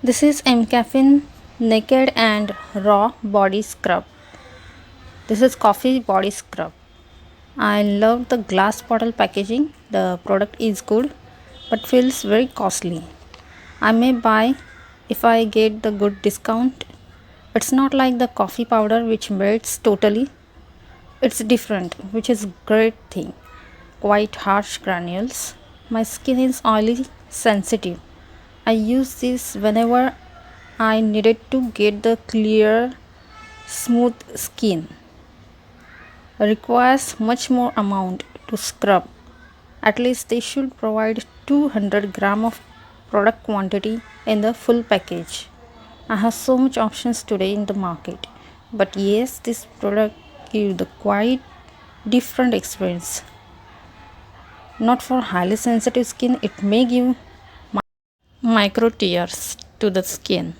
This is mCaffeine Naked and Raw Body Scrub. This is coffee body scrub. I love the glass bottle packaging. The product is good but feels very costly. I may buy if I get the good discount. It's not like the coffee powder which melts totally. It's different, which is great thing. Quite harsh granules. My skin is oily sensitive. I use this whenever I needed to get the clear, smooth skin. Requires much more amount to scrub. At least they should provide 200 gram of product quantity in the full package. I have so much options today in the market. But yes, this product give the quite different experience. Not for highly sensitive skin, it may give micro tears to the skin.